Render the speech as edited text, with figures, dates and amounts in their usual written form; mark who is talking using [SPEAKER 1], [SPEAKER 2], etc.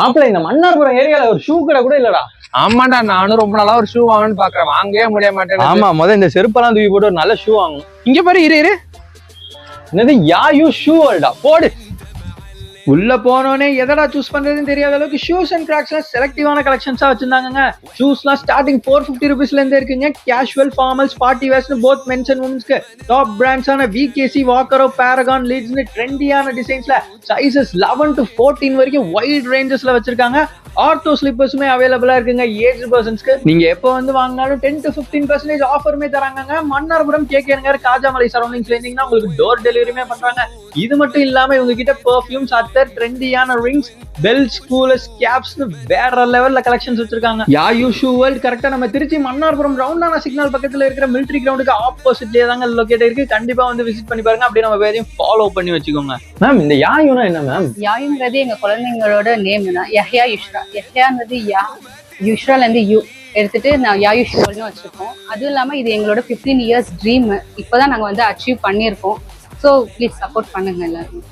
[SPEAKER 1] மாப்பிள்ள இந்த மன்னார்புரம் ஏரியால ஒரு ஷூ கடை கூட இல்லடா.
[SPEAKER 2] ஆமாண்டா, நானும் ரொம்ப நாளா ஒரு ஷூ வாங்கணும்னு பாக்குறேன், வாங்கவே முடிய மாட்டேன்.
[SPEAKER 1] ஆமா, இந்த செருப்பெல்லாம் தூக்கி போட்டு ஒரு நல்ல ஷூ வாங்கணும்.
[SPEAKER 2] இங்க பாரு, இரு.
[SPEAKER 1] என்னது யாயூ ஷூ வேர்ல்டா, போடு.
[SPEAKER 3] உள்ள போனோடனே எதடா சூஸ் பண்றதுன்னு தெரியாத அளவுக்கு ஷூஸ் அண்ட் கிராக்ஸ்லாம் செலக்டிவான கலெக்ஷன்ஸா வச்சிருந்தாங்க. ஷூஸ்லாம் ஸ்டார்டிங் 450 rupeesல இருந்து இருக்குங்க. கேஷுவல், ஃபார்மல்ஸ், பார்ட்டி வேர்ஸ்னு போத் மென்ஸ் அண்ட் உமன்ஸ்க்கு டாப் பிராண்ட்ஸான விகேசி, வாக்கரோ, பேரகான், லீட்ஸ்னு ட்ரெண்டியான டிசைன்ஸ்ல சைசஸ் 11 to 14 வரைக்கும் வைட் ரேஞ்சஸ்ல வச்சிருக்காங்க. ஆர்த்தோ ஸ்லிப்பர்ஸுமே அவைலபிளா இருக்குங்க ஏஜ் பர்சன்ஸ்க்கு. நீங்க எப்போ வந்து வாங்கினாலும் 10 to 15% ஆஃபருமே தராங்க. மன்னார்புரம் கேகே நகர், காஜாமலை சரௌண்டிங்ஸ்ல இருந்தீங்கன்னா உங்களுக்கு டோர் டெலிவரியுமே பண்றாங்க. இது மட்டும் இல்லாம இவங்க கிட்ட பெர்ஃபியூம்ஸ், அத்தர், ட்ரெண்டியான ரிங்ஸ், பெல்ட்ஸ், கூலர்ஸ், கேப்ஸ்னு வேற லெவல்ல கலெக்ஷன்ஸ் வச்சிருக்காங்க. யாயூ ஷூ வேர்ல்ட் கரெக்டா நம்ம திருச்சி மன்னார்புரம் ரவுண்டான சிக்னல் பக்கத்துல இருக்கிற மிலிட்டரி கிரவுண்டுக்கு ஆப்போசிட்லயே தாங்க லொகேட் இருக்கு. கண்டிப்பா வந்து விசிட் பண்ணி பாருங்க. அப்படியே நம்ம பேரையும் ஃபாலோ பண்ணி வச்சுக்கோங்க. மேம், இந்த யாயூனா என்ன மேம்?
[SPEAKER 4] யாயுங்கிறது எங்க குழந்தைங்களோட நேம் தான். யஹ்யா யுஷ்ரா. யஹ்யான்றது யா, யுஷ்ரால இருந்து யூ எடுத்துட்டு நான் யாயூ ஷூன்னு வச்சிருக்கோம். அதுவும் இல்லாம இது எங்களோட 15 years ட்ரீம். இப்பதான் நாங்க வந்து அச்சீவ் பண்ணியிருக்கோம். ஸோ ப்ளீஸ் சப்போர்ட் பண்ணுங்க எல்லாரும்.